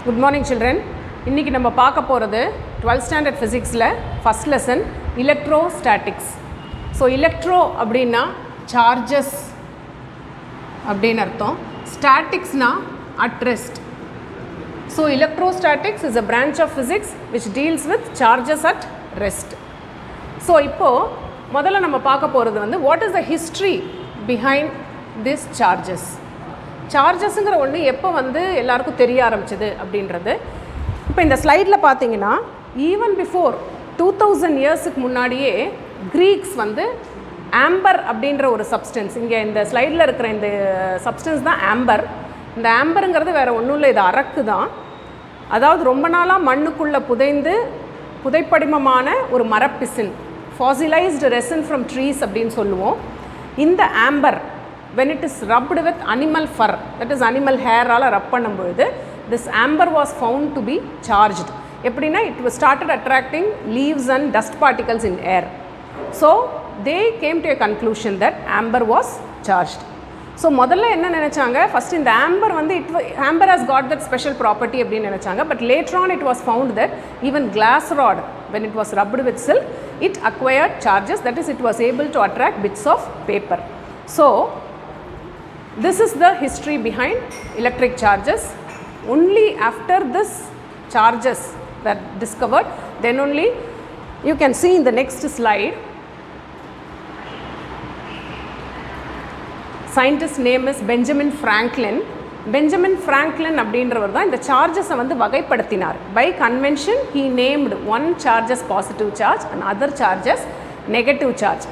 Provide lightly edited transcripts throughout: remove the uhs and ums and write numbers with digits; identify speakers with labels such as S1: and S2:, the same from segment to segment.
S1: Good morning children. இன்னைக்கு நம்ம பார்க்க போறது 12th standard physicsல first lesson electrostatics. So electro அப்படினா charges அப்படின அர்த்தம். Statics na at rest. So electrostatics is a branch of physics which deals with charges at rest. So இப்போ முதல்ல நம்ம பார்க்க போறது வந்து what is the history behind these charges. சார்ஜஸ்ங்கிற ஒன்று எப்போ வந்து எல்லாருக்கும் தெரிய ஆரம்பிச்சது அப்படின்றது இப்போ இந்த ஸ்லைடில் பார்த்தீங்கன்னா ஈவன் பிஃபோர் 2000 இயர்ஸுக்கு முன்னாடியே க்ரீக்ஸ் வந்து ஆம்பர் அப்படின்ற ஒரு சப்ஸ்டன்ஸ், இங்கே இந்த ஸ்லைடில் இருக்கிற இந்த சப்ஸ்டன்ஸ் தான் ஆம்பர். இந்த ஆம்பருங்கிறது வேறு ஒன்றும் இல்லை, இது அரக்கு தான். அதாவது ரொம்ப நாளாக மண்ணுக்குள்ளே புதைப்படிமமான ஒரு மரப்பிசின், ஃபாசிலைஸ்டு ரெசின் ஃப்ரம் ட்ரீஸ் அப்படின்னு சொல்லுவோம். இந்த Amber when it is rubbed with animal fur, that is animal hair ஆல ரப் பண்ணும்போது this amber was found to be charged. எப்படின்னா it was started attracting leaves and dust particles in air. So they came to a conclusion that amber was charged. So முதல்ல என்ன நினைச்சாங்க, first இந்த amber வந்து amber has got that special property அப்படின்னு நினைச்சாங்க. But later on it was found that even glass rod, when it was rubbed with silk, it acquired charges, that is it was able to attract bits of paper. So this is the history behind electric charges. Only after this charges were discovered, then only you can see in the next slide. Scientist name is Benjamin Franklin. Benjamin Franklin அப்படின்றவர் தான் இந்த சார்ஜஸை வந்து வகைப்படுத்தினார். By convention he named one charge as positive charge and other charge as negative charge.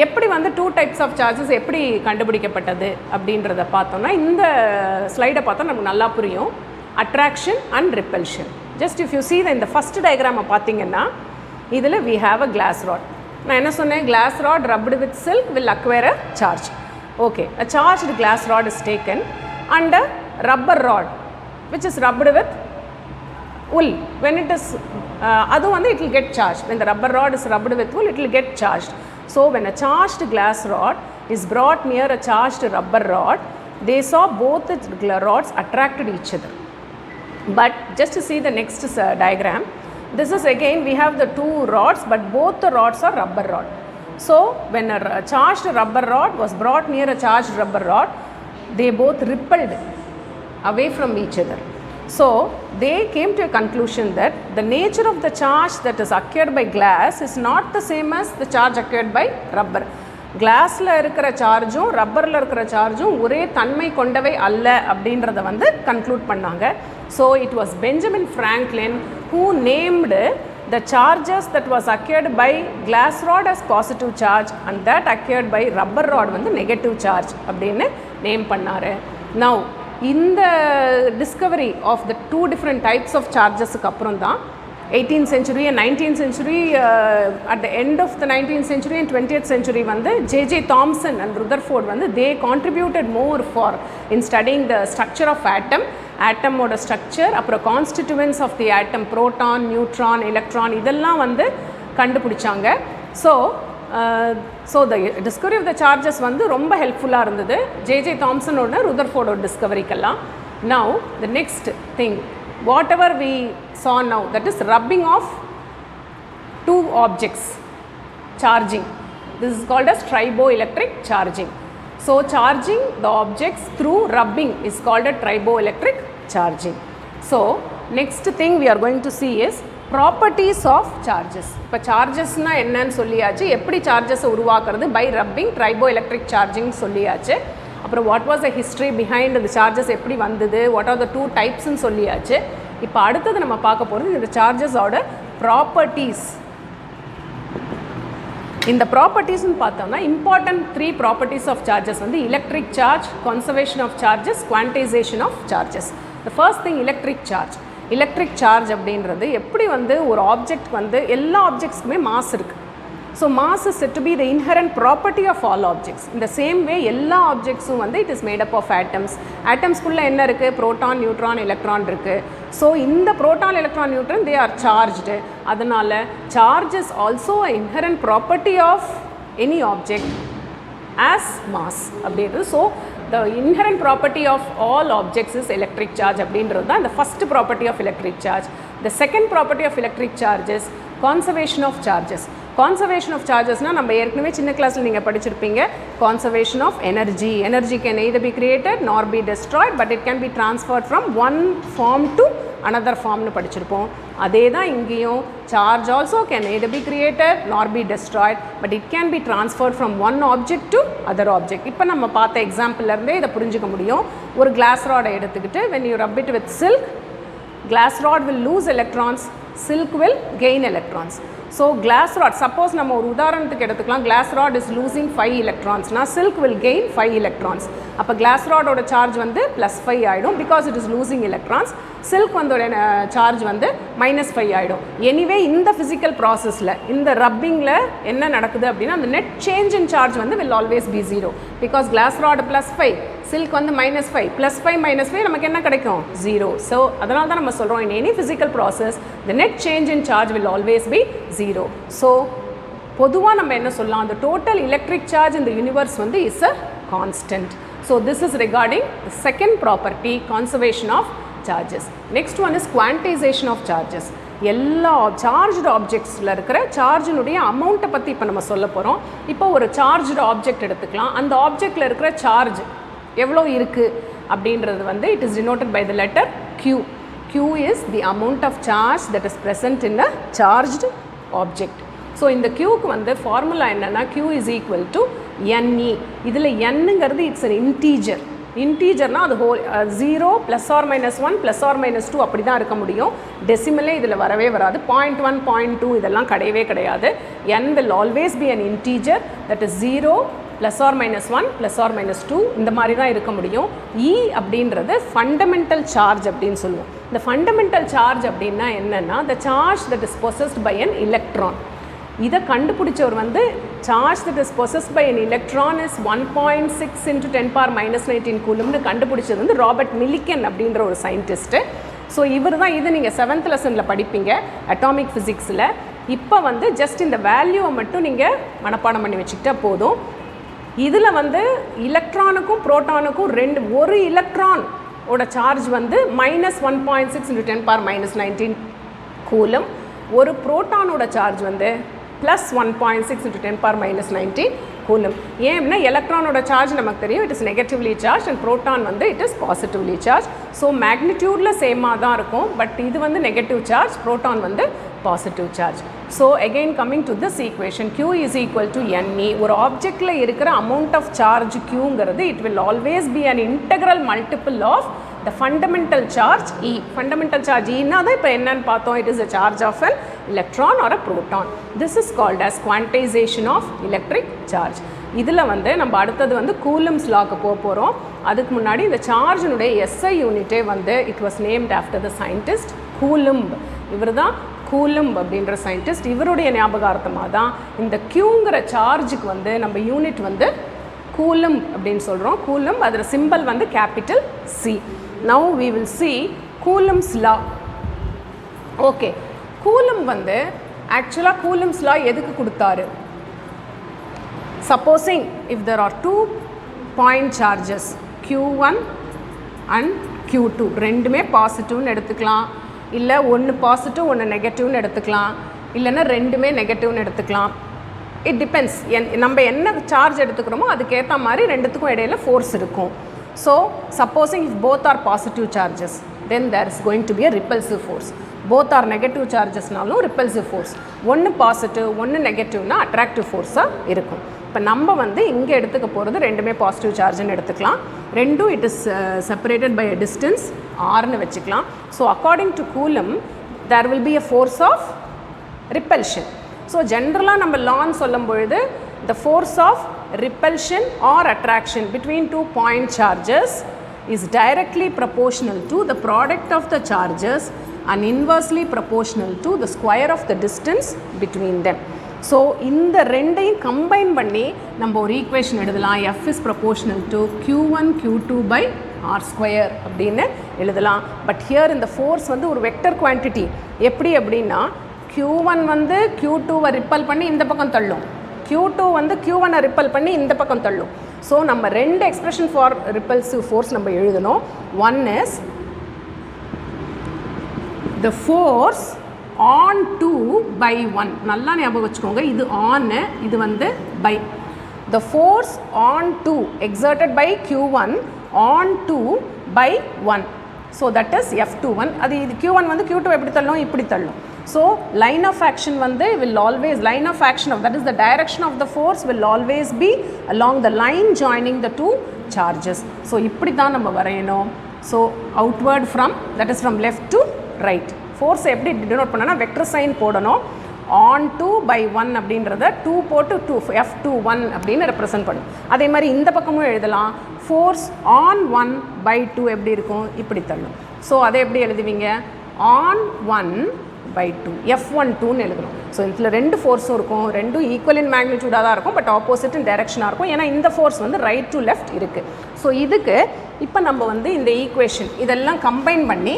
S1: எப்படி வந்து two types of charges எப்படி கண்டுபிடிக்கப்பட்டது அப்படின்றத பார்த்தோம்னா இந்த ஸ்லைடை பார்த்தா நமக்கு நல்லா புரியும். Attraction and repulsion. Just if you see இந்த ஃபஸ்ட் டயக்ராமை பார்த்தீங்கன்னா இதில் we have a glass rod. நான் என்ன சொன்னேன், glass rod rubbed with silk will acquire a charge. Okay, a charged glass rod is taken and a rubber rod which is rubbed with wool. When it is அது வந்து it will get charged. When the rubber rod is rubbed with wool, it will get charged. So when a charged glass rod is brought near a charged rubber rod, they saw both the rods attracted each other. But just to see the next diagram, this is again we have the two rods, but both the rods are rubber rod. So when a charged rubber rod was brought near a charged rubber rod, they both repelled away from each other. So they came to a conclusion that the nature of the charge that is acquired by glass is not the same as the charge acquired by rubber. கிளாஸில் இருக்கிற சார்ஜும் ரப்பரில் இருக்கிற சார்ஜும் ஒரே தன்மை கொண்டவை அல்ல அப்படின்றத வந்து கன்க்ளூட் பண்ணாங்க. So it was Benjamin Franklin who named the charges that was acquired by glass rod as positive charge and that acquired by rubber rod வந்து negative charge அப்படின்னு நேம் பண்ணார். Now இந்த discovery of the two different types of சார்ஜஸுக்கு அப்புறம் தான் 18th century and 19th century, at the end of the 19th century and 20th century வந்து J.J. Thomson and Rutherford வந்து they contributed more for in studying the structure of atomோட structure, அப்புறம் constituents of the atom, proton, neutron, electron, இதெல்லாம் வந்து கண்டுபிடிச்சாங்க. So the discovery of the charges வந்து ரொம்ப ஹெல்ப்ஃபுல்லாக இருந்தது J.J. தாம்சனோட ருதர்ஃபோர்டோட டிஸ்கவரிக்கெல்லாம். Now the next thing whatever we saw now, that is rubbing of two objects, charging. This is called as triboelectric charging. So charging the objects through rubbing is called a triboelectric charging. So next thing we are going to see is properties of charges. இப்போ சார்ஜஸ்னா என்னன்னு சொல்லியாச்சு, எப்படி சார்ஜஸை உருவாக்குறது by rubbing, ட்ரைபோஎலக்ட்ரிக் charging சொல்லியாச்சு. அப்புறம் what was the history behind இந்த charges எப்படி வந்தது, வாட் ஆர் த டூ டைப்ஸ்ன்னு சொல்லியாச்சு. இப்போ அடுத்தது நம்ம பார்க்க போகிறது இந்த சார்ஜஸோட ப்ராப்பர்ட்டிஸ். இந்த ப்ராப்பர்ட்டிஸ்ன்னு பார்த்தோம்னா இம்பார்ட்டன்ட் 3 ப்ராப்பர்ட்டிஸ் ஆஃப் சார்ஜஸ் வந்து electric charge, conservation of charges, quantisation of charges. The first thing electric charge. Electric charge அப்படின்றது எப்படி வந்து ஒரு ஆப்ஜெக்ட் வந்து எல்லா ஆப்ஜெக்ட்ஸ்க்குமே மாஸ் இருக்குது. So mass is set to be the inherent property of all objects. இந்த சேம் வே எல்லா ஆப்ஜெக்ட்ஸும் வந்து it is made up of atoms. ஆட்டம்ஸ்குள்ளே என்ன இருக்குது, புரோட்டான், நியூட்ரான், எலக்ட்ரான் இருக்குது. ஸோ இந்த proton, electron, neutron they are charged. அதனால் charge is also a inherent property of any object as mass அப்படின்றது. So the inherent property of all objects is electric charge அப்படின்றது தான் the first property of electric charge. The second property of electric charge is conservation of charges. Conservation of charges na நம்ம ஏற்கனவே சின்ன கிளாஸ்ல நீங்க படிச்சிருப்பீங்க. Conservation of energy. Energy can either be created nor be destroyed, but it can be transferred from one form to another form னு படிச்சிருப்போம். அதே தான் இங்கேயும் charge also can either be created nor be destroyed, but it can be transferred from one object to other object. இப்போ நம்ம பார்த்த எக்ஸாம்பிள்ல இருந்தே இத புரிஞ்சுக்க முடியும். ஒரு glass rod எடுத்துக்கிட்டு when you rub it with silk, glass rod will lose electrons, silk will gain electrons. So glass rod, suppose நம்ம ஒரு உதாரணத்துக்கு எடுத்துக்கலாம், glass rod is losing 5 electrons, now silk will gain 5 electrons. அப்போ glass rod ஓட charge வந்து +5 ஆயிடும் because it is losing electrons. silk வந்தோட charge வந்து -5 ஆயிடும். Anyway இந்த physical processல இந்த rubbingல என்ன நடக்குது அப்படின்னா அந்த net change in charge வந்து will always be 0 because glass rod +5, silk வந்து -5, +5 -5 நமக்கு என்ன கிடைக்கும் 0. So அதனால தான் நம்ம சொல்றோம் in any physical process the net change in charge will always be 0. So பொதுவா நம்ம என்ன சொல்லலாம், the total electric charge in the universe வந்து is a constant. So this is regarding the second property, conservation of charges. Next one is quantization of charges. எல்லா charged objectsல இருக்கிற சார்ஜினுடைய அமௌண்ட்டை பற்றி இப்போ நம்ம சொல்ல போகிறோம். இப்போ ஒரு charged object எடுத்துக்கலாம், அந்த ஆப்ஜெக்டில் இருக்கிற சார்ஜ் எவ்வளோ இருக்குது அப்படின்றது வந்து it is denoted by the letter Q. Q is the amount of charge that is present in a charged object. So இந்த Qக்கு வந்து ஃபார்முலா என்னென்னா Q is equal to NE. இதில் Nங்கிறது இட்ஸ் an integer. இன்டீஜர்னால் அது whole 0 +or-1 +or-2 அப்படி தான் இருக்க முடியும். டெசிமலே இதில் வரவே வராது. 0.1 0.2 இதெல்லாம் கிடையவே கிடையாது. N will always be an integer, that is 0 +or-1 +or-2 இந்த மாதிரி தான் இருக்க முடியும். E அப்படின்றது ஃபண்டமெண்டல் சார்ஜ் அப்படின்னு சொல்லுவோம். இந்த ஃபண்டமெண்டல் சார்ஜ் அப்படின்னா என்னென்னா the charge that is possessed by an electron. இதை கண்டுபிடிச்சவர் வந்து charge that is possessed by an electron is 1.6 × 10⁻−19 கூலம்னு கண்டுபிடிச்சது வந்து ராபர்ட் மில்லிகன் அப்படின்ற ஒரு சயின்டிஸ்ட்டு. ஸோ இவர் தான் இது நீங்கள் 7th லெசனில் படிப்பீங்க அட்டாமிக் ஃபிசிக்ஸில். இப்போ வந்து ஜஸ்ட் இந்த வேல்யூவை மட்டும் நீங்கள் மனப்பாடம் பண்ணி வச்சுக்கிட்டா போதும். இதில் வந்து எலக்ட்ரானுக்கும் புரோட்டானுக்கும் ஒரு எலக்ட்ரான் ஓட சார்ஜ் வந்து -1.6 × 10⁻−19 கூலம், ஒரு புரோட்டானோட சார்ஜ் வந்து +1.6 × 10⁻−19 கூலம். ஏன் அப்படின்னா எலக்ட்ரானோட சார்ஜ் நமக்கு தெரியும் it is negatively charge and proton வந்து it is positively charge. So மேக்னிடியூடில் சேமாக தான் இருக்கும், பட் இது வந்து நெகட்டிவ் சார்ஜ், புரோட்டான் வந்து positive charge. So again coming to this equation Q is equal to NE. ஒரு ஆப்ஜெக்டில் இருக்கிற அமௌண்ட் ஆஃப் சார்ஜ் Qங்கிறது it will always be an integral multiple of the fundamental charge E. Fundamental charge E னா தான் இப்போ என்னன்னு பார்த்தோம், it is a charge of an electron or a proton. This is called as quantization of electric charge. இதில் வந்து நம்ம அடுத்தது வந்து கூலம்ஸ் லாக்கு போகிறோம். அதுக்கு முன்னாடி இந்த சார்ஜினுடைய SI யூனிட்டே வந்து it was named after the scientist Coulomb. இவர் தான் Coulomb அப்படின்ற சயின்டிஸ்ட். இவருடைய ஞாபகார்த்தமாக தான் இந்த Qங்கிற சார்ஜுக்கு வந்து நம்ம யூனிட் வந்து Coulomb அப்படின்னு சொல்கிறோம். Coulomb அதோட சிம்பிள் வந்து capital C. Now we will see Coulomb's law. Okay, Coulomb வந்து actually Coulomb's law எதுக்கு கொடுத்தாரு? Supposing if there are 2 point charges Q1 and Q2 ரெண்டுமே பாசிட்டிவ்னு எடுத்துக்கலாம், இல்லை ஒன்று பாசிட்டிவ் ஒன்று நெகட்டிவ்னு எடுத்துக்கலாம், இல்லைன்னா ரெண்டுமே நெகட்டிவ்னு எடுத்துக்கலாம். இட் டிபெண்ட்ஸ் நம்ம என்ன சார்ஜ் எடுத்துக்கிறோமோ அதுக்கேற்ற மாதிரி ரெண்டுத்துக்கும் இடையில ஃபோர்ஸ் இருக்கும். So supposing if both are positive charges then there is going to be a repulsive force. Both are negative சார்ஜஸ்னாலும் ரிப்பல்சிவ் ஃபோர்ஸ். ஒன்று பாசிட்டிவ் ஒன்று நெகட்டிவ்னா அட்ராக்டிவ் ஃபோர்ஸாக இருக்கும். இப்போ நம்ம வந்து இங்கே எடுத்துக்க போகிறது ரெண்டுமே பாசிட்டிவ் சார்ஜ்னு எடுத்துக்கலாம். ரெண்டும் it is separated by a distance ஆர்னு வச்சுக்கலாம். So according to Coulomb there will be a force of repulsion. ஸோ ஜென்ரலாக நம்ம லான்னு சொல்லும் பொழுது the force of repulsion or attraction between 2 point charges is directly proportional to the product of the charges and inversely proportional to the square of the distance between them. So இந்த ரெண்டையும் combine பண்ணி நம்ம ஒரு equation எழுதலாம். F is proportional to Q1 Q2 by R² அப்படின்னு எழுதலாம். But here இந்த force வந்து ஒரு வெக்டர் குவான்டிட்டி. எப்படி அப்படின்னா Q1 வந்து Q2வை ரிப்பல் பண்ணி இந்த பக்கம் தள்ளும், Q2 வந்து Q1 ரிப்பல் பண்ணி இந்த பக்கம் தள்ளும். ஸோ நம்ம ரெண்டு எக்ஸ்பிரஷன் ஃபார் ரிப்பல்சிவ் ஃபோர்ஸ் நம்ம எழுதணும். One is the force on 2 by 1. நல்லா ஞாபகம் வச்சுக்கோங்க, இது on, இது வந்து by. The force on 2 exerted by Q1 on 2 by 1. So that is F21. அது இது Q1 வந்து Q2 எப்படி தள்ளும், இப்படி தள்ளும். So line of action வந்து will always, line of action of, that is the direction of the force will always be along the line joining the two charges. So இப்படி தான் நம்ம வரையணும். So outward from, that is from left to right. Force எப்படி denote பண்ணனா vector sign போடணும். on 2 by 1 அப்படின்றத 2 போட்டு 2 F21 அப்படின்னு ரெப்ரசன்ட் பண்ணும். அதே மாதிரி இந்த பக்கமும் எழுதலாம். force on 1 by 2 எப்படி இருக்கும், இப்படி தள்ளும். ஸோ அதை எப்படி எழுதுவீங்க, on 1 by 2 F12ன்னு எழுதணும். ஸோ இதில் ரெண்டு ஃபோர்ஸும் இருக்கும், ரெண்டும் ஈக்குவல் இன் மேக்னிடியூடாக தான் இருக்கும், பட் ஆப்போசிட் இன் டைரக்ஷனாக இருக்கும். ஏன்னா இந்த ஃபோர்ஸ் வந்து ரைட் டு லெஃப்ட் இருக்குது. ஸோ இதுக்கு இப்போ நம்ம வந்து இந்த ஈக்குவேஷன் இதெல்லாம் கம்பைன் பண்ணி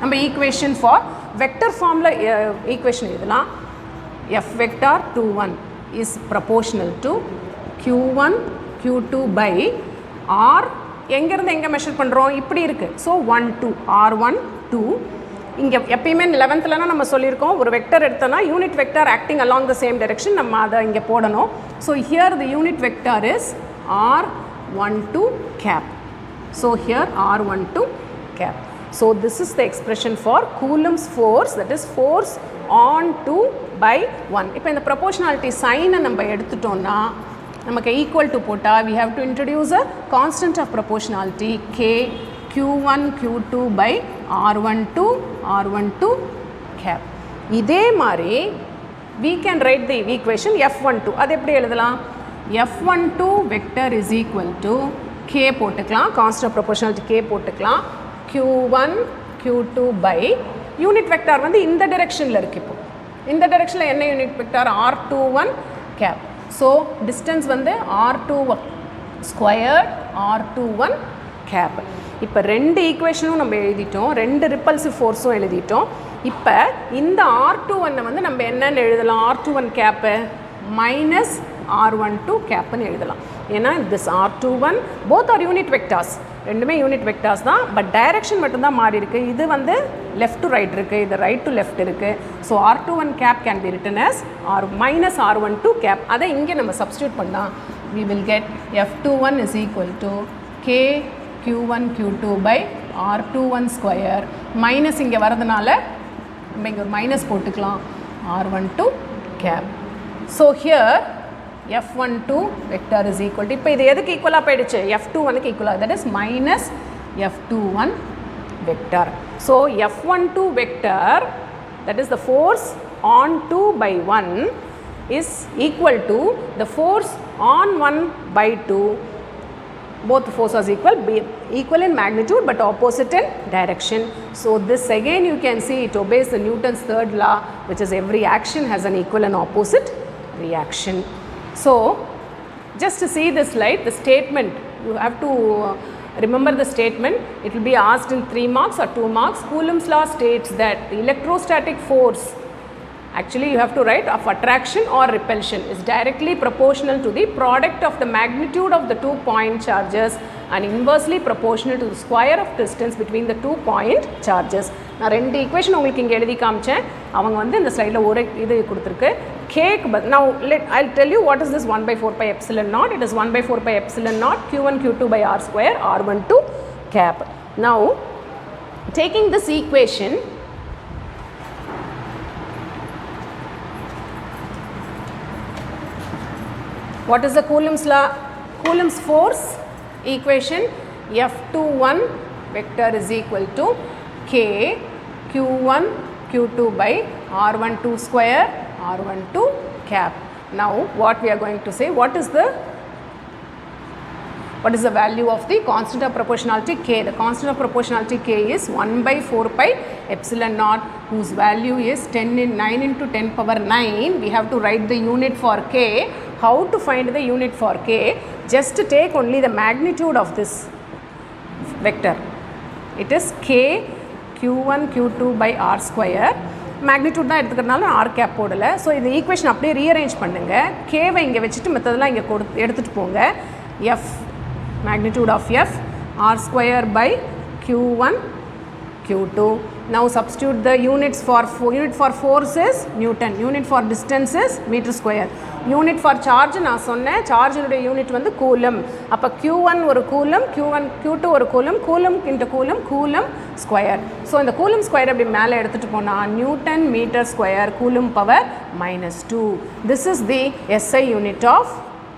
S1: நம்ம ஈக்குவேஷன் ஃபார் வெக்டர் ஃபார்மில் ஈக்குவேஷன் எழுதலாம். F vector 21 is proportional to Q1 Q2 by R. எங்கேருந்து எங்கே மெஷர் பண்ணுறோம், இப்படி இருக்குது. So 1 2 R1 2. இங்கே எப்பயுமே 11th நம்ம சொல்லியிருக்கோம், ஒரு வெக்டர் எடுத்தோன்னா unit vector acting along the same direction, நம்ம அதை இங்கே போடணும். So here the unit vector is R12 cap. So here R12 cap. So this is the expression for Coulomb's force, that is force on 2 by 1. இப்போ இந்த proportionality sign நம்ம எடுத்துட்டோம்னா நமக்கு equal to போட்டா we have to introduce a constant of proportionality K Q1 Q2 by R12 cap. இதே மாதிரி we can write the equation F12. அது எப்படி எழுதலாம், F12 vector is equal to K போட்டுக்கலாம், constant of proportionality K போட்டுக்கலாம், Q1 Q2 by unit vector வந்து இந்த டைரெக்ஷனில் இருக்குது. இப்போ இந்த டைரெக்ஷனில் என்ன unit vector, R21 cap. So distance வந்து R21 ஸ்கொயர் R21 கேப். இப்போ ரெண்டு ஈக்குவேஷனும் நம்ம எழுதிட்டோம், ரெண்டு ரிப்பல்சிவ் ஃபோர்ஸும் எழுதிட்டோம். இப்போ இந்த R21 வந்து நம்ம என்னென்னு எழுதலாம், R21 கேப்பு மைனஸ் R12 கேப்புன்னு எழுதலாம். ஏன்னா this R21 both are unit vectors, ரெண்டுமே யூனிட் வெக்டார்ஸ் தான், பட் டைரக்ஷன் மட்டும்தான் மாறி இருக்குது. இது வந்து லெஃப்ட் டு ரைட் இருக்குது, இது ரைட் டு லெஃப்ட் இருக்குது. ஸோ R21 cap can be written as R minus R12 cap. அதை இங்கே நம்ம சப்ஸ்டியூட் பண்ணால் we will get F21 is equal to K Q1 Q2 by R21 square minus இங்கே வரதுனால நம்ம இங்கே ஒரு மைனஸ் போட்டுக்கலாம், R12 cap. So here F12 vector is equal to, இப்போ இது எதுக்கு ஈக்குவலாக போயிடுச்சு, F21க்கு ஈக்குவலாக, that is minus F21 vector. So F12 vector, that is the force on 2 by 1 is equal to the force on 1 by 2. Both the forces are equal in magnitude but opposite in direction. So this again you can see it obeys the Newton's third law, which is every action has an equal and opposite reaction. So just to see this slide, the statement, you have to remember the statement. It will be asked in 3 marks or 2 marks. Coulomb's law states that the electrostatic force, actually you have to write, of attraction or repulsion is directly proportional to the product of the magnitude of the 2 point charges and inversely proportional to the square of distance between the 2 point charges. நான் ரெண்டு equation உங்களுக்கு இங்கே எழுதி காமிச்சேன், அவங்க வந்து இந்த ஸ்லைடில் ஒரு இது கொடுத்துருக்கு. கேக்கு now I'll tell you what is this 1 by 4 pi epsilon naught. It is 1 by 4 pi epsilon naught Q1 Q2 by R square R12 cap. Now taking this equation, what is the Coulomb's law? Coulomb's force equation, F21 vector is equal to K Q1 Q2 by R12 square R12 cap. Now what we are going to say, what is the value of the constant of proportionality K? The constant of proportionality K is 1 by 4 pi epsilon naught, whose value is 9 into 10 power 9. We have to write the unit for K. How to find the unit for K? Just to take only the magnitude of this vector. It is K Q1 Q2 by R square. Magnitude தான் எடுத்துக்கிறதுனால R cap போடலை. So இந்த equation அப்படியே rearrange பண்ணுங்கள். கேவை இங்கே வச்சுட்டு மற்றதெல்லாம் இங்கே எடுத்துகிட்டு போங்க. F magnitude of F R square by q1 q2. Now substitute the unit for force is Newton, unit for distance is meter square, unit for charge நான் சொன்னேன் சார்ஜினுடைய யூனிட் வந்து கூலம். அப்போ q1 ஒரு கூலம், q2 ஒரு coulomb, coulomb into coulomb, coulomb square. So இந்த coulomb square அப்படி மேலே எடுத்துகிட்டு போனால் newton metre square coulomb power -2. This is the SI unit of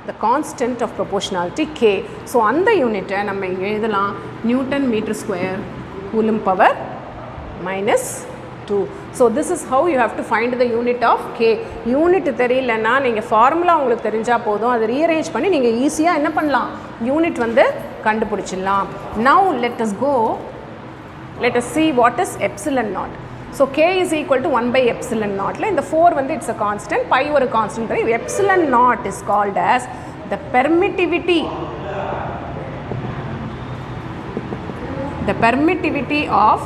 S1: the constant of proportionality K. So அந்த யூனிட்டை நம்ம இங்கே எழுதலாம் newton metre square coulomb power -2. So this is how you have to find the unit of K. Unit தெரியலன்னா நீங்கள் formula உங்களுக்கு தெரிஞ்சால் போதும், அதை ரீஅரேஞ்ச் பண்ணி நீங்கள் ஈஸியாக என்ன பண்ணலாம், யூனிட் வந்து கண்டுபிடிச்சிடலாம். Now let us see what is epsilon naught. So K is equal to 1 by epsilon naught. இந்த 4 வந்து it's a constant, pi ஒரு constant. Epsilon naught is called as the permittivity of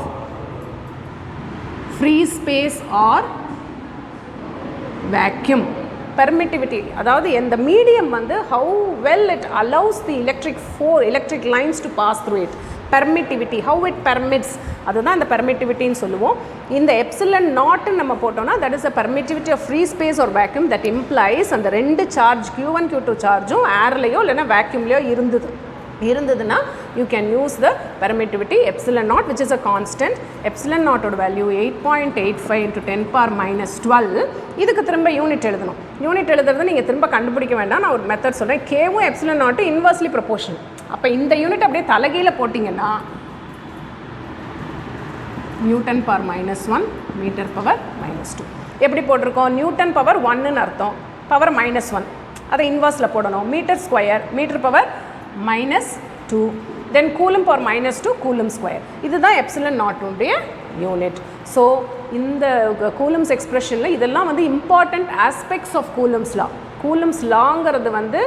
S1: free space or vacuum. Permittivity அதாவது இந்த medium வந்து how well it allows the electric lines to pass through it. Permittivity, how it permits, அதுதான் இந்த permittivityன்னு சொல்லுவோம். இந்த epsilon naught நம்ம போட்டோம்னா that is a permittivity of free space or vacuum that implies அந்த ரெண்டு சார்ஜ் q1 q2 சார்ஜும் ஏர்லையோ இல்லைன்னா வேக்யூம்லையோ இருந்ததுன்னா you can use the permittivity epsilon naught which is a constant. epsilon naught ஓட value 8.85 into 10 power -12. இதுக்கு திரும்ப யூனிட் எழுதணும். Unit எழுதுறது நீங்கள் திரும்ப கண்டுபிடிக்க வேண்டாம், நான் ஒரு மெத்தட் சொல்கிறேன். கேவும் epsilon naught இன்வெர்ஸ்லி ப்ரொபோர்ஷனல். அப்போ இந்த யூனிட் அப்படியே தலைகீழ போட்டிங்கன்னா நியூட்டன் பவர் -1 மீட்டர் பவர் -2. எப்படி போட்டிருக்கோம், நியூட்டன் பவர் 1ன்னு அர்த்தம், பவர் -1 அதை இன்வெர்ஸில் போடணும். Metre square metre power -2, then coulomb power -2 coulomb square. இதுதான் எப்சிலன் நாட்டுடைய யூனிட். ஸோ இந்த கூலம்ஸ் எக்ஸ்பிரஷனில் இதெல்லாம் வந்து important aspects of Coulomb's law. Coulomb's லாங்கிறது வந்து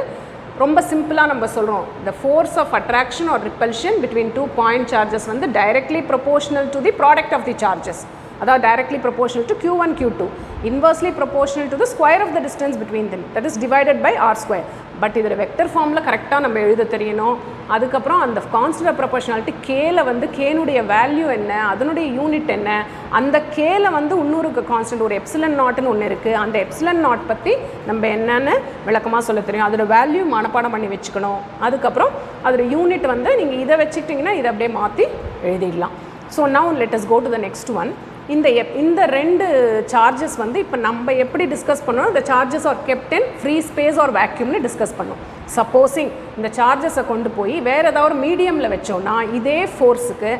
S1: ரொம்ப சிம்பிளாக நம்ம சொல்கிறோம், the force of attraction or repulsion between two point charges வந்து directly proportional to the product of the charges. அதாவது directly proportional to q1 q2, inversely proportional to the square of the distance between them, that is divided by r square. But இதில் vector ஃபார்மில் கரெக்டாக நம்ம எழுத தெரியணும். அதுக்கப்புறம் அந்த constant of proportionality கேல வந்து கேனுடைய வேல்யூ என்ன, அதனுடைய யூனிட் என்ன, அந்த கேல வந்து இன்னொரு கான்ஸ்டன்ட் ஒரு எப்சிலன் நாட்னு ஒன்று இருக்குது, அந்த எப்சிலன் நாட் பற்றி நம்ம என்னென்னு விளக்கமாக சொல்ல தெரியும். அதோட வேல்யூ மனப்பாடம் பண்ணி வச்சுக்கணும். அதுக்கப்புறம் அதோட யூனிட் வந்து நீங்கள் இதை வச்சுக்கிட்டிங்கன்னா இதை அப்படியே மாற்றி எழுதிடலாம். So now let us go to the next one. இந்த ரெண்டு சார்ஜஸ் வந்து இப்போ நம்ம எப்படி டிஸ்கஸ் பண்ணோம், இந்த charges are kept in free space or வேக்யூம்னு டிஸ்கஸ் பண்ணோம். சப்போஸிங் இந்த சார்ஜஸை கொண்டு போய் வேறு ஏதாவது ஒரு மீடியமில் வச்சோன்னா இதே ஃபோர்ஸுக்கு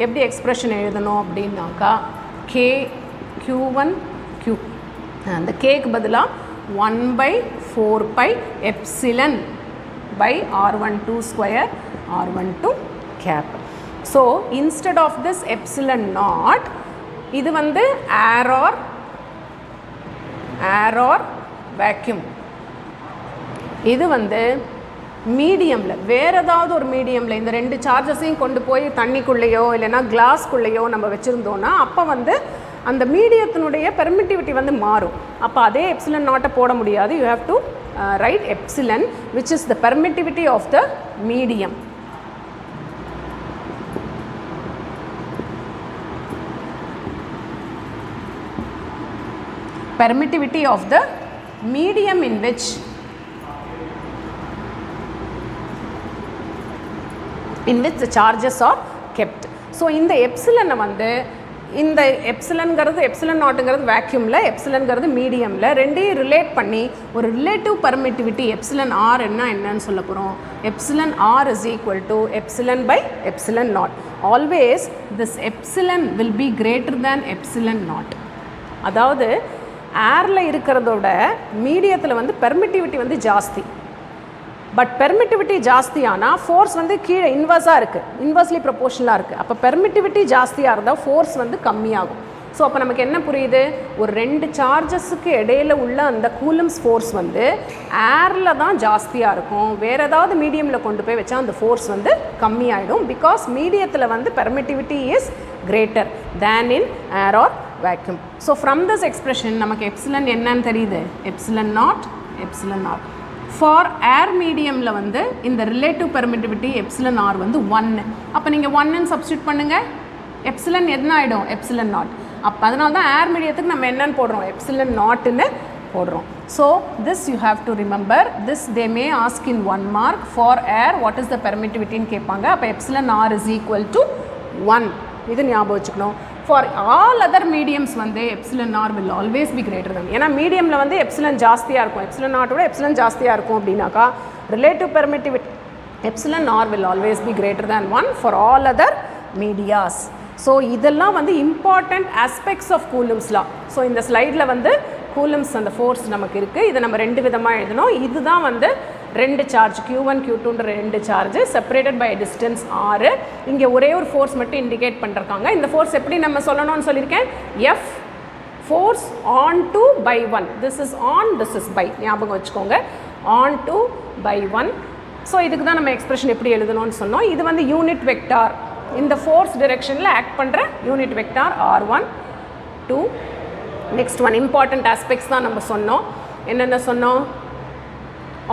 S1: எப்படி எக்ஸ்ப்ரெஷன் எழுதணும் அப்படின்னாக்கா கே q1 q, அந்த கேக்கு பதிலாக 1/4 pi epsilon by r12 square r12 cap. So instead of this epsilon naught, இது வந்து ஏர் ஆர் வேக்யூம். இது வந்து மீடியமில் வேறு ஏதாவது ஒரு மீடியமில் இந்த ரெண்டு சார்ஜஸையும் கொண்டு போய் தண்ணிக்குள்ளேயோ இல்லைனா கிளாஸ்க்குள்ளேயோ நம்ம வச்சுருந்தோன்னா அப்போ வந்து அந்த மீடியத்தினுடைய பெர்மிட்டிவிட்டி வந்து மாறும். அப்போ அதே எப்சிலன் நாட்டை போட முடியாது. You have to write epsilon which is the permittivity of the medium. Permittivity of the medium in which the charges are kept. So இந்த எப்சிலனை வந்து இந்த எப்சிலன்கிறது எப்சிலன் நாட்டுங்கிறது வேக்யூமில், எப்சிலன்கிறது மீடியமில், ரெண்டையும் ரிலேட் பண்ணி ஒரு ரிலேட்டிவ் பர்மிட்டிவிட்டி எப்சிலன் ஆர் என்னன்னு சொல்ல போகிறோம். Epsilon R is equal to epsilon by epsilon naught. Always this epsilon will be greater than epsilon naught. அதாவது ஏரில் இருக்கிறதோட மீடியத்தில் வந்து பெர்மிட்டிவிட்டி வந்து ஜாஸ்தி. பட் பெர்மிட்டிவிட்டி ஜாஸ்தியானால் ஃபோர்ஸ் வந்து கீழே இன்வர்ஸாக இருக்குது, இன்வர்ஸ்லி ப்ரொபோர்ஷனலாக இருக்குது. அப்போ பெர்மிட்டிவிட்டி ஜாஸ்தியாக இருந்தால் ஃபோர்ஸ் வந்து கம்மியாகும். ஸோ அப்போ நமக்கு என்ன புரியுது, ஒரு ரெண்டு சார்ஜஸுக்கு இடையில் உள்ள அந்த கூலம்ஸ் ஃபோர்ஸ் வந்து ஏரில் தான் ஜாஸ்தியாக இருக்கும். வேறு ஏதாவது மீடியமில் கொண்டு போய் வச்சா அந்த ஃபோர்ஸ் வந்து கம்மியாயிடும். பிகாஸ் மீடியத்தில் வந்து permittivity is greater than in air or vacuum. So from this expression நமக்கு epsilon என்னன்னு தெரியுது, epsilon naught, epsilon r. For air mediumல வந்து இந்த relative permittivity epsilon r வந்து 1. அப்போ நீங்கள் 1 substitute பண்ணுங்க, epsilon என்ன ஆகிடும், epsilon naught. அப்போ அதனால தான் air mediumத்துக்கு நம்ம என்னன்னு போடுறோம், epsilon naughtன்னு போடுறோம். So this you have to remember, this they may ask in 1 mark. For air what is the permittivity ன்னு கேட்பாங்க. அப்போ epsilon r is equal to 1. இது ஞாபகம் வச்சுக்கணும். For all other mediums வந்து epsilon r will always be greater than. ஏன்னா மீடியமில் வந்து epsilon ஜாஸ்தியாக இருக்கும், epsilon naught விட epsilon ஜாஸ்தியாக இருக்கும் அப்படின்னாக்கா relative permittivity epsilon r will always be greater than 1 for all other medias. So இதெல்லாம் வந்து important aspects of Coulomb's law. So இந்த ஸ்லைடில் வந்து கூலம்ஸ் அந்த ஃபோர்ஸ் நமக்கு இருக்குது. இதை நம்ம ரெண்டு விதமாக எழுதணும். இதுதான் வந்து ரெண்டு சார்ஜ் Q1 Q2ன்ற ரெண்டு charge separated by distance r. இங்கே ஒரே ஒரு ஃபோர்ஸ் மட்டும் இண்டிகேட் பண்ணிருக்காங்க. இந்த ஃபோர்ஸ் எப்படி நம்ம சொல்லணும்னு சொல்லியிருக்கேன், F force on two by 1. This is on, this is by, ஞாபகம் வச்சுக்கோங்க, ஆன் டு பை 1. ஸோ இதுக்கு தான் நம்ம எக்ஸ்பிரஷன் எப்படி எழுதணும்னு சொன்னோம். இது வந்து யூனிட் வெக்டார், இந்த ஃபோர்ஸ் டிரெக்ஷனில் ஆக்ட் பண்ணுற unit vector r1 2. Next one important aspects தான் நம்ம சொன்னோம். என்னென்ன சொன்னோம்,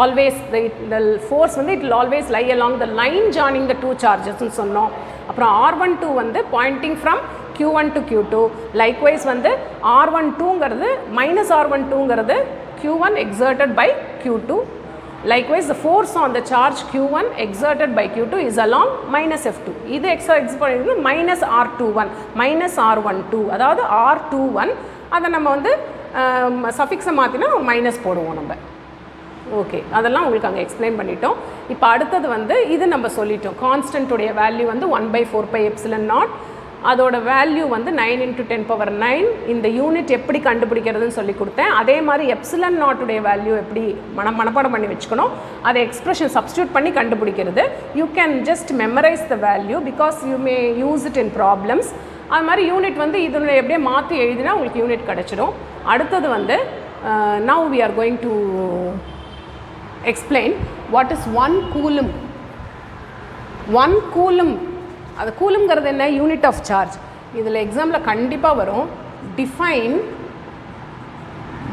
S1: ஆல்வேஸ் the force வந்து it will always lie along the line joining the two charges ன்னு சொன்னோம். அப்புறம் r12 வந்து pointing from Q1 to Q2. likewise வந்து r12ங்கிறது minus r12ங்கிறது Q1 exerted by Q2. likewise the force on the charge Q1 exerted by Q2 is along minus F2. இது exert minus R21 minus R12, அதாவது R21 அதை நம்ம வந்து சஃபிக்ஸை மாற்றினா minus போடுவோம் நம்ம. Okay, அதெல்லாம் உங்களுக்கு அங்கே எக்ஸ்பிளைன் பண்ணிட்டோம். இப்போ அடுத்தது வந்து இது நம்ம சொல்லிட்டோம், கான்ஸ்டன்ட்டுடைய வேல்யூ வந்து 1/4π epsilon naught. அதோட வேல்யூ வந்து 9 × 10⁹. இந்த யூனிட் எப்படி கண்டுபிடிக்கிறதுன்னு சொல்லி கொடுத்தேன். அதே மாதிரி எப்சிலன் நாட்டுடைய வேல்யூ எப்படி மனப்பாடம் பண்ணி வச்சுக்கணும், அதை எக்ஸ்பிரஷன் சப்ஸ்டியூட் பண்ணி கண்டுபிடிக்கிறது. You can just memorise the value because you may use it in problems. அது மாதிரி யூனிட் வந்து இதனுடைய எப்படியே மாற்றி எழுதினா உங்களுக்கு யூனிட் கிடச்சிடும். அடுத்தது வந்து now we are going to explain what is 1 coulomb. 1 coulomb, அது கூலுங்கிறது என்ன, யூனிட் ஆஃப் சார்ஜ். இதில் எக்ஸாமில் கண்டிப்பாக வரும், define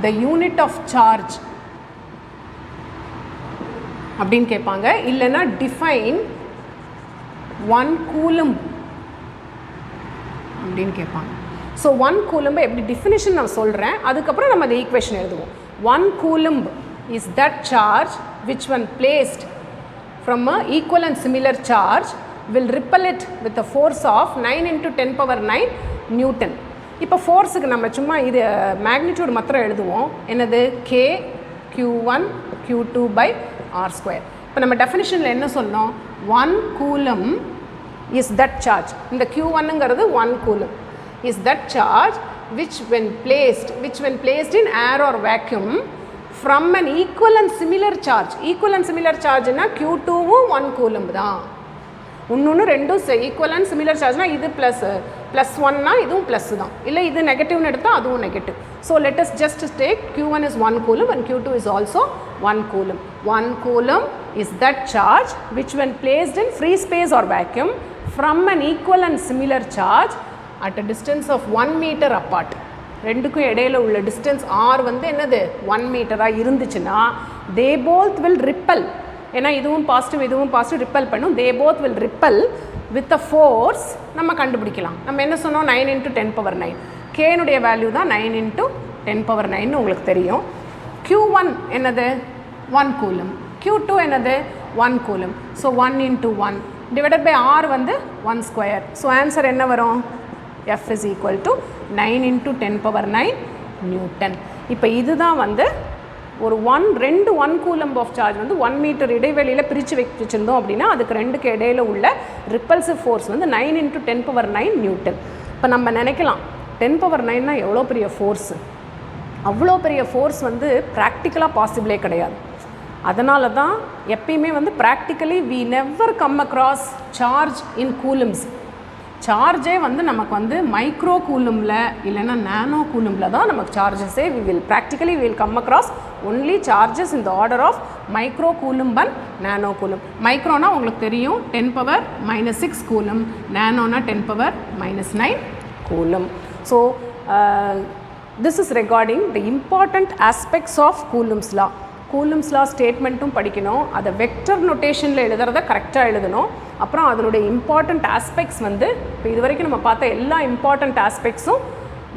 S1: the unit of charge அப்படின்னு கேட்பாங்க. இல்லைன்னா டிஃபைன் 1 கூலும் அப்படின்னு கேட்பாங்க. ஸோ 1 கூலும்பை எப்படி டிஃபினிஷன் நான் சொல்கிறேன், அதுக்கப்புறம் நம்ம அந்த ஈக்குவேஷன் எழுதுவோம். 1 coulomb is that charge which when placed from a equal and similar charge will repel it with a force of 9 × 10⁹ Newton. இப்போ ஃபோர்ஸுக்கு நம்ம சும்மா இது மேக்னிடியூட் மாத்திரம் எழுதுவோம். என்னது, K Q1 Q2/r². இப்போ நம்ம டெஃபினிஷனில் என்ன சொன்னோம், 1 கூலம் இஸ் தட் சார்ஜ். இந்த Q1ங்கிறது 1 coulomb is that charge which when placed in air or vacuum from an equal and similar charge. equal and similar chargeனா Q2வும் 1 கூலம் தான். இன்னொன்று ரெண்டும் ஈக்குவல் அண்ட் சிமிலர் சார்ஜ்னா இது +1னா இதுவும் ப்ளஸ் தான், இல்லை இது நெகட்டிவ்னு எடுத்தால் அதுவும் negative. So let us just take Q1 is 1 coulomb and Q2 is also 1 coulomb. 1 coulomb is that charge which when placed in free space or vacuum from an equal and similar charge at a distance of 1 meter apart. ரெண்டுக்கும் இடையில உள்ள distance r வந்து என்னது 1 மீட்டராக இருந்துச்சுன்னா they both will repel. ஏன்னா இதுவும் positive ripple பண்ணும். They both will ripple with a force. நம்ம கண்டுபிடிக்கலாம். நம்ம என்ன சொன்னோம், 9 × 10⁹. கேனுடைய வேல்யூ தான் 9 × 10⁹ உங்களுக்கு தெரியும். Q1 என்னது 1 கூலம், Q2 என்னது 1 கூலம். ஸோ 1 × 1 டிவைடட் பை r வந்து 1². ஸோ ஆன்சர் என்ன வரும், F is equal to 9 × 10⁹ Newton. இப்போ இதுதான் வந்து ஒரு 1 கூலம்ப் ஆஃப் சார்ஜ் வந்து 1 மீட்டர் இடைவெளியில் பிரித்து வச்சுருந்தோம் அப்படின்னா அதுக்கு ரெண்டுக்கு இடையில உள்ள ரிப்பல்சிவ் ஃபோர்ஸ் வந்து 9 × 10⁹ நியூட்டன். இப்போ நம்ம நினைக்கலாம் 10⁹ எவ்வளோ பெரிய ஃபோர்ஸு, அவ்வளோ பெரிய ஃபோர்ஸ் வந்து ப்ராக்டிக்கலாக பாசிபிளே கிடையாது. அதனால தான் எப்பயுமே வந்து practically we never come across charge in coulombs. சார்ஜே வந்து நமக்கு வந்து மைக்ரோ கூலும்பில் இல்லைன்னா நானோ கூலும்பில் தான் நமக்கு சார்ஜஸே practically will come across only charges in the order of micro coulomb and nano coulomb. மைக்ரோனா உங்களுக்கு தெரியும் 10⁻⁻6 கூலும்ப், நானோனா 10⁻⁻9 coulomb. So this is regarding the important aspects of Coulomb's law. Coulomb's law ஸ்டேட்மெண்ட்டும் படிக்கணும், அதை வெக்டர் நோட்டேஷனில் எழுதுறத கரெக்டாக எழுதணும். அப்புறம் அதனுடைய இம்பார்ட்டண்ட் ஆஸ்பெக்ட்ஸ் வந்து இப்போ இது வரைக்கும் நம்ம பார்த்த எல்லா இம்பார்ட்டண்ட் ஆஸ்பெக்ட்ஸும்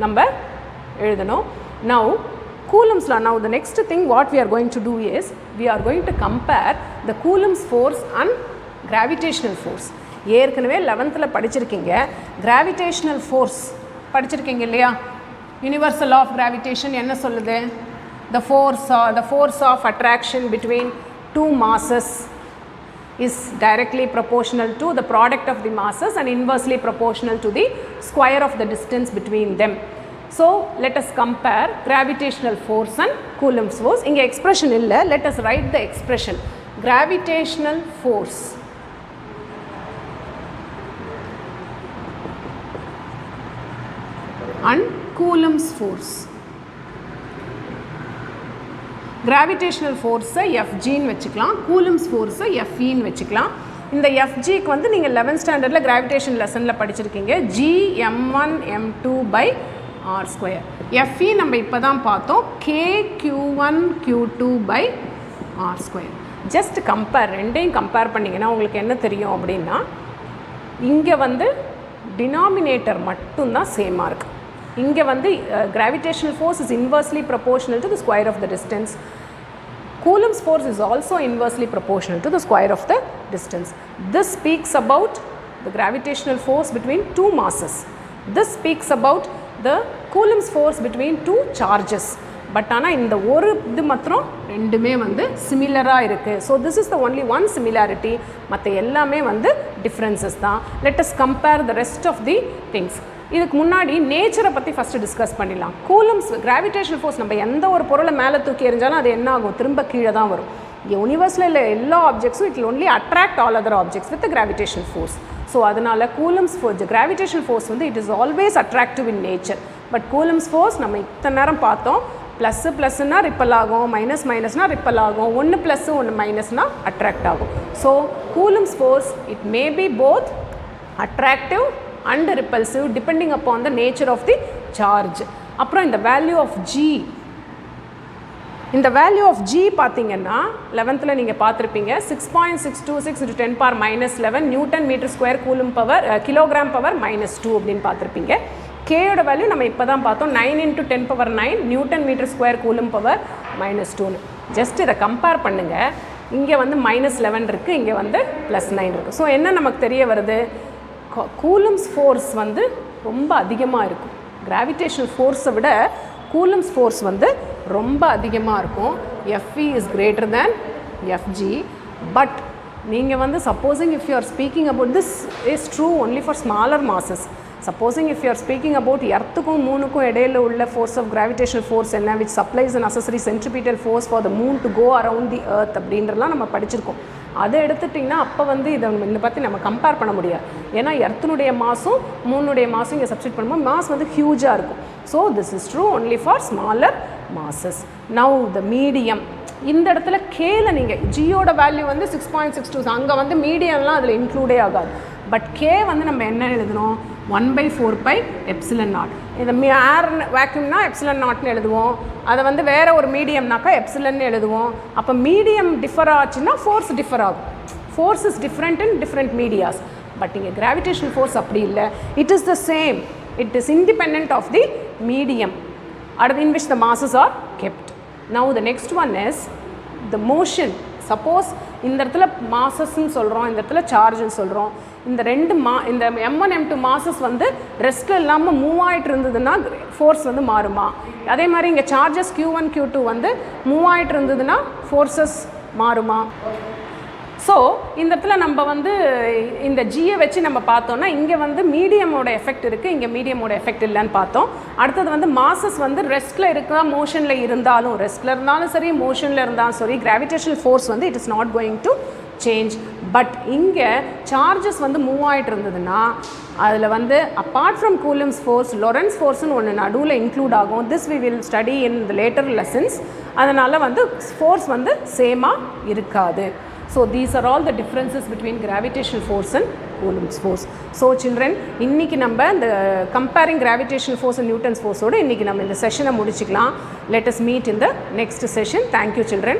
S1: நம்ம எழுதணும். Now Coulomb's law, now the next thing what we are going to do is we are going to compare the Coulomb's force and gravitational force. ஏற்கனவே 11th படிச்சிருக்கீங்க, gravitational force படிச்சிருக்கீங்க இல்லையா? Universal law of gravitation என்ன சொல்லுது? The force of attraction between two masses is directly proportional to the product of the masses and inversely proportional to the square of the distance between them. So let us compare gravitational force and Coulomb's force. இங்கே expression இல்லை, let us write the expression. Gravitational force and Coulomb's force. Gravitational force Fg ன்னு வச்சுக்கலாம், Coulomb's force Fe ன்னு வச்சுக்கலாம். இந்த Fgக்கு வந்து நீங்கள் 11th ஸ்டாண்டர்டில் கிராவிடேஷன் லெசனில் படிச்சிருக்கீங்க, g m1 m2 by r square. Fe நம்ம இப்போ தான் பார்த்தோம், k q1 q2 by r square. Just compare, ரெண்டையும் கம்பேர் பண்ணிங்கன்னா உங்களுக்கு என்ன தெரியும் அப்படின்னா, இங்கே வந்து டினாமினேட்டர் மட்டும்தான் சேமாக இருக்குது. இங்கே வந்து gravitational force is inversely proportional to the square of the distance. Coulomb's force is also inversely proportional to the square of the distance. This speaks about the gravitational force between two masses. This speaks about the Coulomb's force between two charges. But ஆனால் இந்த ஒரு இது மாத்திரம் ரெண்டுமே வந்து சிமிலராக இருக்குது. So this is the only one similarity, மற்ற எல்லாமே வந்து டிஃப்ரென்சஸ் தான். Let us compare the rest of the things. இதுக்கு முன்னாடி நேச்சரை பற்றி ஃபஸ்ட்டு டிஸ்கஸ் பண்ணிடலாம். கூலம்ஸ் கிராவிடேஷனல் ஃபோர்ஸ், நம்ம எந்த ஒரு பொருளை மேலே தூக்கி எறிஞ்சாலும் அது என்ன ஆகும், திரும்ப கீழே தான் வரும். யூனிவர்ஸில் இல்லை எல்லா ஆப்ஜெக்ட்ஸும் it will only attract all other objects with gravitational force. So அதனால் கூலம்ஸ் ஃபோர்ஸ், கிராவிடேஷனல் ஃபோர்ஸ் வந்து it is always attractive in nature. But Coulomb's force நம்ம இத்தனை நேரம் பார்த்தோம், ப்ளஸ்ஸு ப்ளஸ்னால் ரிப்பல் ஆகும், மைனஸ் மைனஸ்னால் ரிப்பல் ஆகும், ஒன்று ப்ளஸ்ஸு ஒன்று மைனஸ்னால் அட்ராக்ட் ஆகும். So Coulomb's force it may be both attractive and repulsive depending upon the nature of the charge. அப்புறம் இந்த வேல்யூ ஆஃப் g, இந்த வேல்யூ ஆஃப் g பார்த்தீங்கன்னா 11th நீங்கள் பார்த்துருப்பீங்க, 6.626 into 10 power minus 11 newton metre square coulomb power kilogram power -2 அப்படின்னு பார்த்துருப்பீங்க. கேயோட value நம்ம இப்போ தான் பார்த்தோம், 9 into 10 power 9 newton metre square coulomb power -2ன்னு. ஜஸ்ட் இதை கம்பேர் பண்ணுங்கள். இங்கே வந்து -11 இருக்குது, இங்கே வந்து +9 இருக்குது. ஸோ என்ன நமக்கு தெரிய வருது, கூலம்ஸ் ஃபோர்ஸ் வந்து ரொம்ப அதிகமாக இருக்கும். கிராவிடேஷனல் ஃபோர்ஸை விட கூலம்ஸ் ஃபோர்ஸ் வந்து ரொம்ப அதிகமாக இருக்கும். Fe is greater than Fg. But நீங்கள் வந்து supposing if you are speaking about this is true only for smaller masses. Supposing if you are speaking about எர்த்துக்கும் மூணுக்கும் இடையில உள்ள ஃபோர்ஸ் ஆஃப் கிராவிடேஷனல் ஃபோர்ஸ் என்ன, which supplies a necessary centripetal force for the moon to go around the earth அப்படின்றலாம் நம்ம படிச்சிருக்கோம். அதை எடுத்துட்டிங்கன்னா அப்போ வந்து இதை பற்றி நம்ம கம்பேர் பண்ண முடியாது. ஏன்னா எர்த்தினுடைய மாசும் மூணுடைய மாசும் இங்கே சப்ஸ்டிட் பண்ணும்போது மாஸ் வந்து ஹியூஜாக இருக்கும். So this is true only for smaller masses. Now the medium, இந்த இடத்துல கேல நீங்கள் ஜியோட வேல்யூ வந்து 6.62, அங்கே வந்து மீடியம்லாம் அதில் இன்க்ளூடே ஆகாது. பட் கே வந்து நம்ம என்ன எழுதணும், 1/4πε0. இந்த ஏர் வேக்யூம்னா ε0ன்னு எழுதுவோம், அதை வந்து வேறு ஒரு மீடியம்னாக்கா எப்சிலன்னு எழுதுவோம். அப்போ மீடியம் டிஃபர் ஆச்சுன்னா ஃபோர்ஸ் டிஃபர் ஆகும். Force is different in different medias. But இங்கே கிராவிடேஷனல் ஃபோர்ஸ் அப்படி இல்லை, it is the same, it is independent of the medium in which the masses are kept. Now the next one is the motion. Suppose இந்த இடத்துல மாசஸ்ன்னு சொல்கிறோம், இந்த இடத்துல சார்ஜ்னு சொல்கிறோம். இந்த இந்த m1 m2 மாசஸ் வந்து ரெஸ்ட்டில் இல்லாமல் மூவ் ஆகிட்டு இருந்ததுன்னா ஃபோர்ஸ் வந்து மாறுமா? அதே மாதிரி இங்கே சார்ஜஸ் q1 q2 வந்து மூவ் ஆகிட்டு இருந்ததுன்னா ஃபோர்ஸஸ் மாறுமா? ஸோ இந்த இடத்துல நம்ம வந்து இந்த ஜியை வச்சு நம்ம பார்த்தோன்னா இங்கே வந்து மீடியமோட எஃபெக்ட் இருக்குது, இங்கே மீடியமோட எஃபெக்ட் இல்லைன்னு பார்த்தோம். அடுத்தது வந்து மாசஸ் வந்து ரெஸ்ட்டில் இருக்கா மோஷனில் இருந்தாலும், ரெஸ்ட்டில் இருந்தாலும் சரி மோஷனில் இருந்தாலும் சரி, கிராவிடேஷனல் ஃபோர்ஸ் வந்து it is not going to change. But இங்கே சார்ஜஸ் வந்து மூவ் ஆகிட்டு இருந்ததுன்னா அதில் வந்து apart from Coulomb's force Lorentz ஃபோர்ஸ்னு ஒன்று நடுவில் இன்க்ளூட் ஆகும். This we will study in the later lessons. அதனால் வந்து ஃபோர்ஸ் வந்து சேமாக இருக்காது. So these are all the differences between gravitational force and Coulomb's force. So children, இன்னைக்கு நம்ம இந்த comparing gravitational force and Newton's force ஓட இன்னைக்கு நம்ம இந்த செஷனை முடிச்சுக்கலாம். Let us meet in the next session. Thank you children.